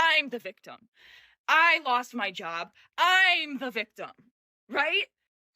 I'm the victim. I lost my job. I'm the victim, right?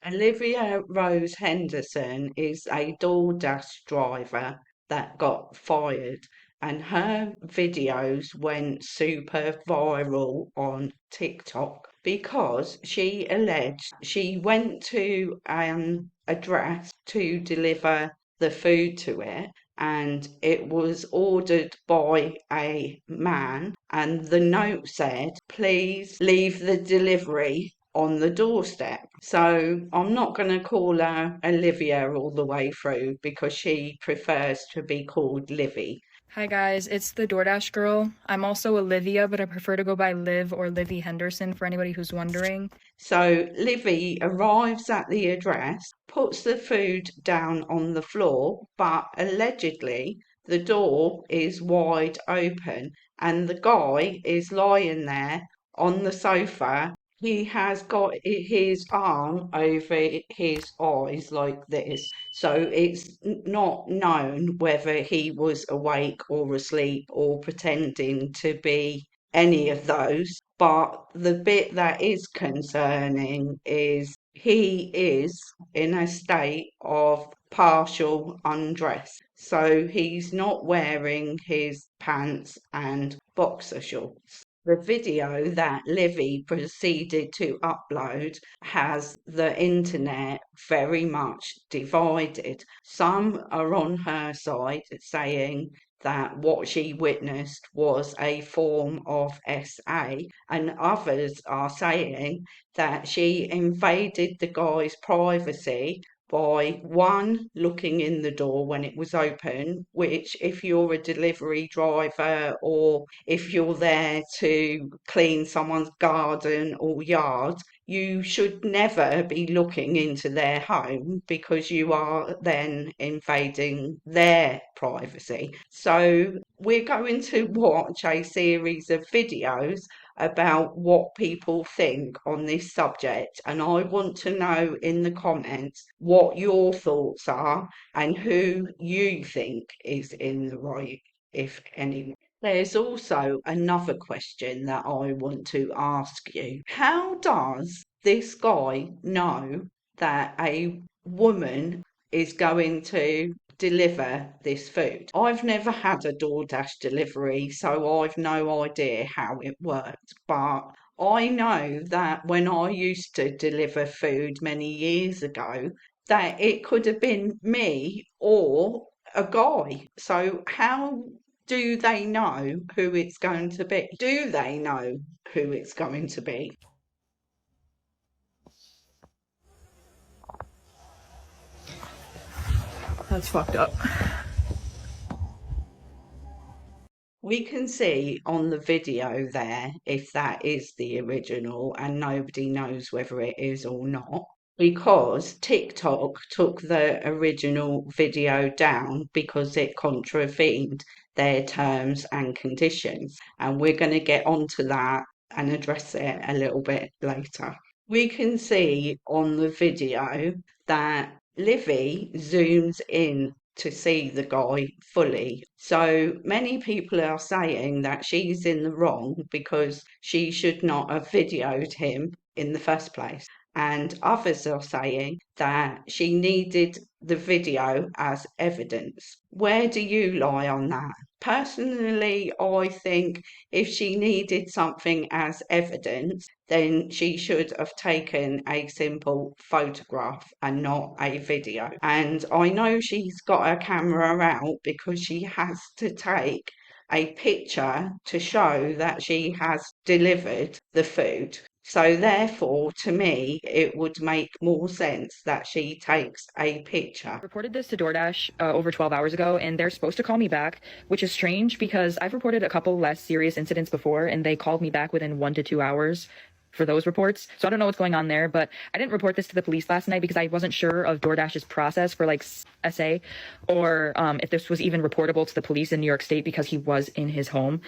Olivia Rose Henderson is a DoorDash driver that got fired, and her videos went super viral on TikTok because she alleged she went to an address to deliver the food to it, and it was ordered by a man, and the note said, "Please leave the delivery on the doorstep." So I'm not going to call her Olivia all the way through because she prefers to be called Livvi. Hi guys, it's the DoorDash girl. I'm also Olivia, but I prefer to go by Liv or Livvi Henderson for anybody who's wondering. So Livvi arrives at the address, puts the food down on the floor, but allegedly the door is wide open and the guy is lying there on the sofa. He has got his arm over his eyes like this, so it's not known whether he was awake or asleep or pretending to be any of those. But the bit that is concerning is he is in a state of partial undress. So he's not wearing his pants and boxer shorts. The video that Livvi proceeded to upload has the internet very much divided. Some are on her side saying that what she witnessed was a form of SA, and others are saying that she invaded the guy's privacy by one, looking in the door when it was open, which, if you're a delivery driver or if you're there to clean someone's garden or yard, you should never be looking into their home because you are then invading their privacy. So we're going to watch a series of videos about what people think on this subject, and I want to know in the comments what your thoughts are and who you think is in the right, if any. There's also another question that I want to ask you. How does this guy know that a woman is going to deliver this food? I've never had a DoorDash delivery, so I've no idea how it worked. But I know that when I used to deliver food many years ago, that it could have been me or a guy. So how do they know who it's going to be? Do they know who it's going to be? That's fucked up. We can see on the video there if that is the original, and nobody knows whether it is or not, because TikTok took the original video down because it contravened their terms and conditions. And we're going to get onto that and address it a little bit later. We can see on the video that Livvi zooms in to see the guy fully. So many people are saying that she's in the wrong because she should not have videoed him in the first place. And others are saying that she needed the video as evidence. Where do you lie on that? Personally, I think if she needed something as evidence, then she should have taken a simple photograph and not a video. And I know she's got her camera out because she has to take a picture to show that she has delivered the food. So therefore, to me, it would make more sense that she takes a picture. Reported this to DoorDash over 12 hours ago, and they're supposed to call me back, which is strange because I've reported a couple less serious incidents before, and they called me back within 1 to 2 hours. for those reports. So I don't know what's going on there, but I didn't report this to the police last night because I wasn't sure of DoorDash's process for like SA, or if this was even reportable to the police in New York State because he was in his home.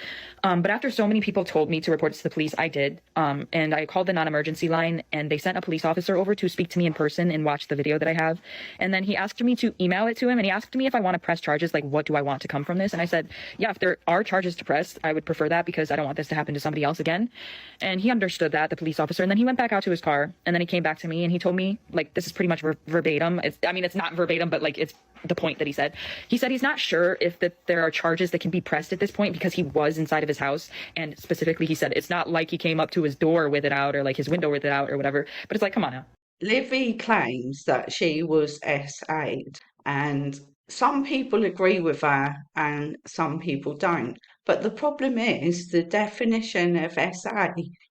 But after so many people told me to report it to the police, I did. And I called the non-emergency line, and they sent a police officer over to speak to me in person and watch the video that I have. And then he asked me to email it to him, and he asked me if I want to press charges, like what do I want to come from this? And I said, yeah, if there are charges to press, I would prefer that because I don't want this to happen to somebody else again. And he understood that, the police officer. And then he went back out to his car, and then he came back to me and he told me, like, this is pretty much verbatim. It's not verbatim, but like it's the point that he said. He said he's not sure if there are charges that can be pressed at this point because he was inside of his house. And specifically, he said it's not like he came up to his door with it out or like his window with it out or whatever. But it's like, come on now. Livvi claims that she was SA'd, and some people agree with her and some people don't. But the problem is the definition of SA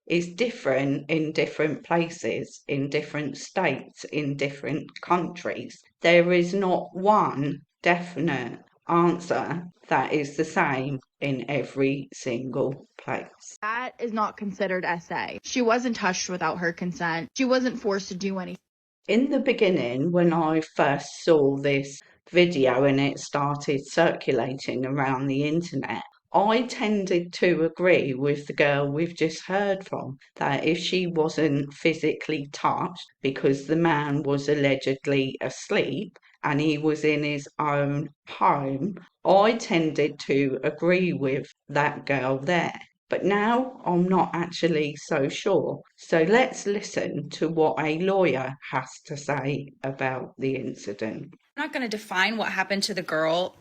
is different in different places, in different states, in different countries. There is not one definite answer that is the same in every single place. That is not considered SA. She wasn't touched without her consent. She wasn't forced to do anything. In the beginning, when I first saw this video and it started circulating around the internet, I tended to agree with the girl we've just heard from, that if she wasn't physically touched because the man was allegedly asleep and he was in his own home, I tended to agree with that girl there. But now I'm not actually so sure. So let's listen to what a lawyer has to say about the incident. I'm not going to define what happened to the girl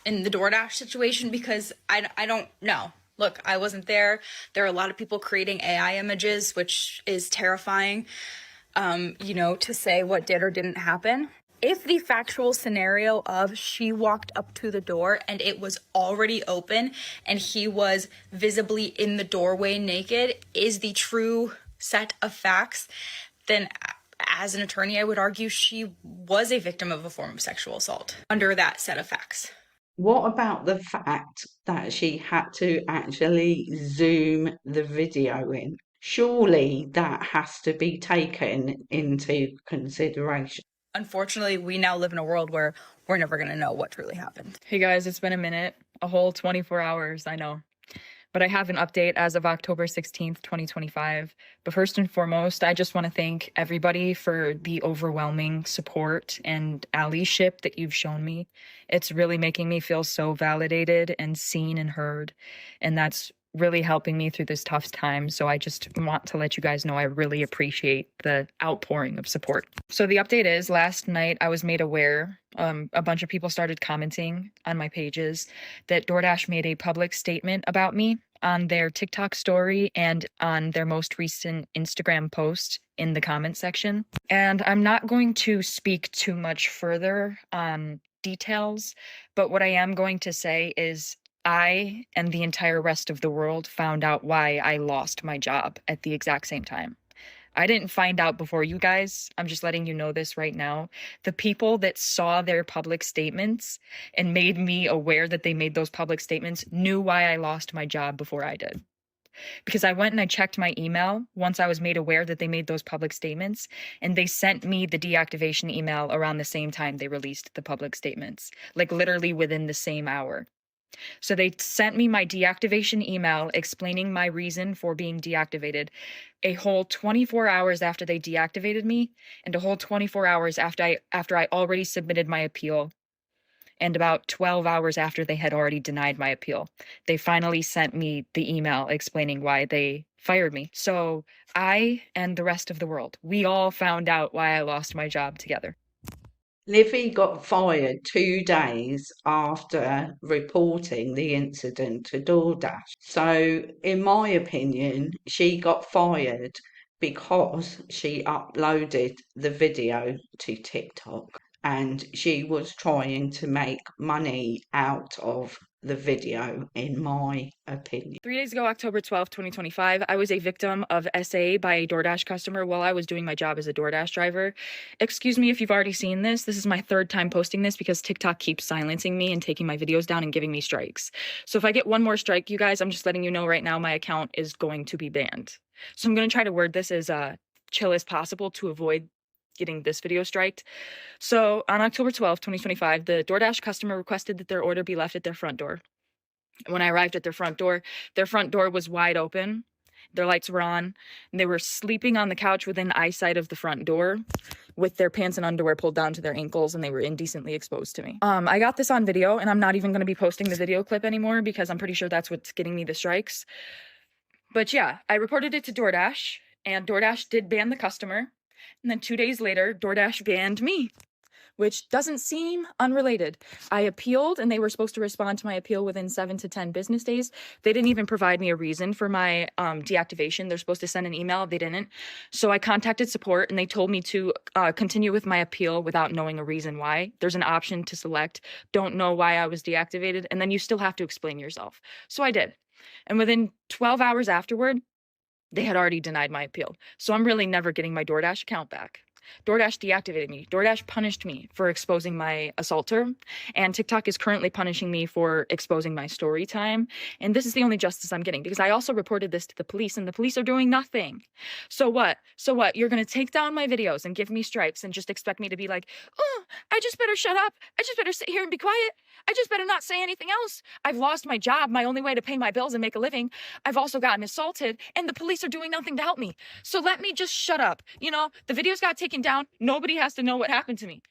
in the DoorDash situation because I don't know. Look, I wasn't there. There are a lot of people creating AI images, which is terrifying, to say what did or didn't happen. If the factual scenario of she walked up to the door and it was already open and he was visibly in the doorway naked is the true set of facts, then as an attorney, I would argue she was a victim of a form of sexual assault under that set of facts. What about the fact that she had to actually zoom the video in? Surely that has to be taken into consideration. Unfortunately, we now live in a world where we're never going to know what truly happened. Hey guys, it's been a minute, a whole 24 hours, I know. But I have an update as of October 16th, 2025. But first and foremost, I just want to thank everybody for the overwhelming support and allyship that you've shown me. It's really making me feel so validated and seen and heard. And that's really helping me through this tough time. So I just want to let you guys know I really appreciate the outpouring of support. So the update is last night I was made aware, a bunch of people started commenting on my pages that DoorDash made a public statement about me on their TikTok story and on their most recent Instagram post in the comment section. And I'm not going to speak too much further on details, but what I am going to say is I and the entire rest of the world found out why I lost my job at the exact same time. I didn't find out before you guys. I'm just letting you know this right now. The people that saw their public statements and made me aware that they made those public statements knew why I lost my job before I did. Because I went and I checked my email once I was made aware that they made those public statements, and they sent me the deactivation email around the same time they released the public statements, like literally within the same hour. So they sent me my deactivation email explaining my reason for being deactivated a whole 24 hours after they deactivated me and a whole 24 hours after I already submitted my appeal, and about 12 hours after they had already denied my appeal. They finally sent me the email explaining why they fired me. So I and the rest of the world, we all found out why I lost my job together. Livvi got fired 2 days after reporting the incident to DoorDash. So, in my opinion, she got fired because she uploaded the video to TikTok and she was trying to make money out of the video, in my opinion. 3 days ago, October 12th, 2025, I was a victim of SA by a DoorDash customer while I was doing my job as a DoorDash driver. Excuse me if you've already seen this. This is my third time posting this because TikTok keeps silencing me and taking my videos down and giving me strikes. So if I get one more strike, you guys, I'm just letting you know right now my account is going to be banned. So I'm going to try to word this as chill as possible to avoid getting this video striked. So on October 12th, 2025, the DoorDash customer requested that their order be left at their front door. When I arrived at their front door was wide open. Their lights were on, and they were sleeping on the couch within eyesight of the front door with their pants and underwear pulled down to their ankles, and they were indecently exposed to me. I got this on video, and I'm not even going to be posting the video clip anymore because I'm pretty sure that's what's getting me the strikes. But yeah, I reported it to DoorDash, and DoorDash did ban the customer. And then 2 days later, DoorDash banned me, which doesn't seem unrelated. I appealed, and they were supposed to respond to my appeal within 7 to 10 business days. They didn't even provide me a reason for my deactivation. They're supposed to send an email. They didn't. So I contacted support, and they told me to continue with my appeal without knowing a reason why. There's an option to select, don't know why I was deactivated, and then you still have to explain yourself. So I did. And within 12 hours afterward, they had already denied my appeal. So I'm really never getting my DoorDash account back. DoorDash deactivated me. DoorDash punished me for exposing my assaulter, and TikTok is currently punishing me for exposing my story time. And this is the only justice I'm getting because I also reported this to the police, and the police are doing nothing. So what? You're going to take down my videos and give me strikes and just expect me to be like, oh, I just better shut up. I just better sit here and be quiet. I just better not say anything else. I've lost my job, my only way to pay my bills and make a living. I've also gotten assaulted, and the police are doing nothing to help me. So let me just shut up. You know, the videos got taken down. Nobody has to know what happened to me.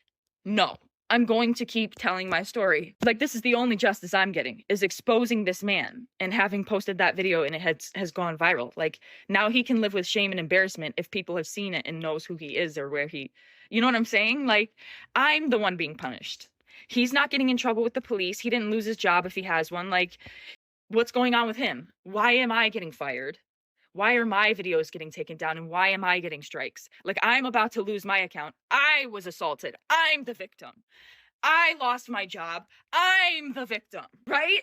No, I'm going to keep telling my story. Like, this is the only justice I'm getting, is exposing this man and having posted that video and it has gone viral. Like, now he can live with shame and embarrassment if people have seen it and knows who he is or where he, you know what I'm saying? Like, I'm the one being punished. He's not getting in trouble with the police. He didn't lose his job if he has one. Like, what's going on with him? Why am I getting fired? Why are my videos getting taken down, and why am I getting strikes? Like, I'm about to lose my account. I was assaulted. I'm the victim. I lost my job. I'm the victim, right?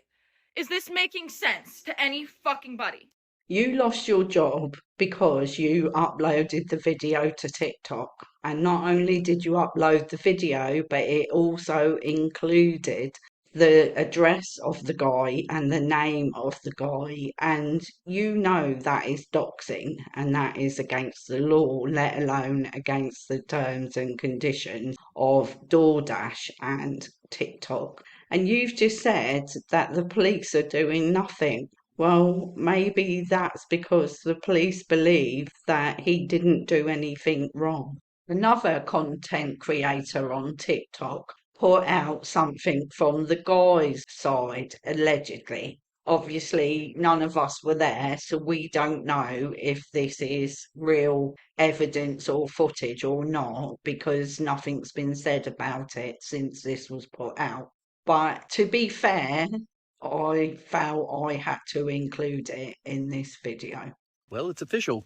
Is this making sense to any fucking buddy? You lost your job because you uploaded the video to TikTok. And not only did you upload the video, but it also included the address of the guy and the name of the guy. And you know that is doxing, and that is against the law, let alone against the terms and conditions of DoorDash and TikTok. And you've just said that the police are doing nothing. Well, maybe that's because the police believe that he didn't do anything wrong. Another content creator on TikTok put out something from the guy's side, allegedly. Obviously, none of us were there, so we don't know if this is real evidence or footage or not, because nothing's been said about it since this was put out. But to be fair, I felt I had to include it in this video. Well, it's official.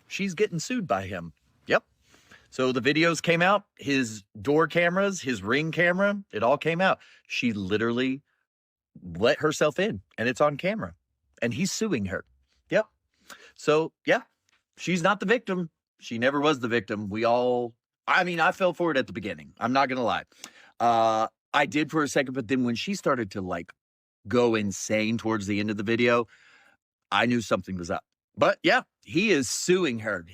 She's getting sued by him. Yep. So the videos came out, his door cameras, his Ring camera, it all came out. She literally let herself in, and it's on camera. And he's suing her. Yep. So, yeah, she's not the victim. She never was the victim. I fell for it at the beginning. I'm not going to lie. I did for a second, but then when she started to, go insane towards the end of the video, I knew something was up. But yeah, he is suing her.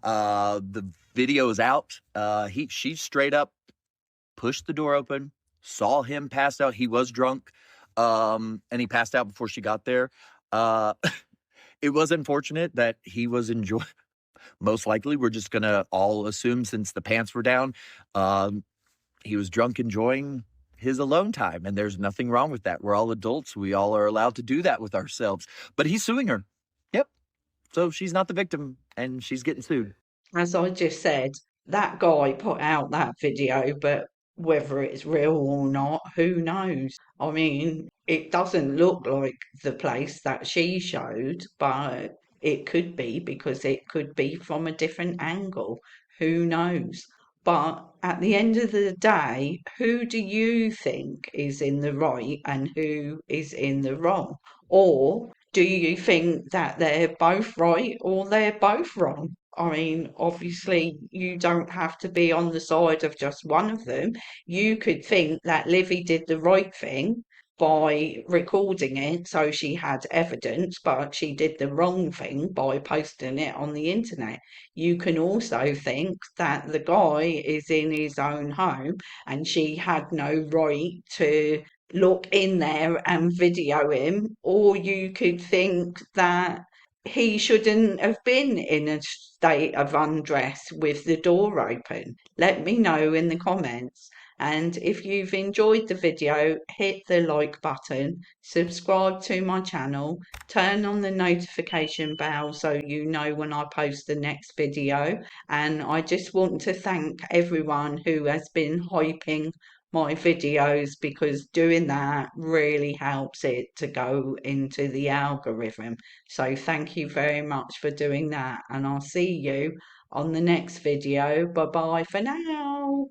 The video is out. She straight up pushed the door open, saw him pass out. He was drunk, and he passed out before she got there. It was unfortunate that he was enjoying. Most likely, we're just gonna all assume, since the pants were down, he was drunk enjoying his alone time, and there's nothing wrong with that. We're all adults. We all are allowed to do that with ourselves. But he's suing her. Yep. So she's not the victim, and she's getting sued. As I just said, that guy put out that video, but whether it's real or not, who knows? I mean, it doesn't look like the place that she showed, but it could be, because it could be from a different angle. Who knows? But at the end of the day, who do you think is in the right and who is in the wrong? Or do you think that they're both right or they're both wrong? I mean, obviously, you don't have to be on the side of just one of them. You could think that Livvi did the right thing by recording it so she had evidence, but she did the wrong thing by posting it on the internet. You can also think that the guy is in his own home and she had no right to look in there and video him, or you could think that he shouldn't have been in a state of undress with the door open. Let me know in the comments. And if you've enjoyed the video, hit the like button, subscribe to my channel, turn on the notification bell so you know when I post the next video. And I just want to thank everyone who has been hyping my videos, because doing that really helps it to go into the algorithm. So thank you very much for doing that, and I'll see you on the next video. Bye bye for now.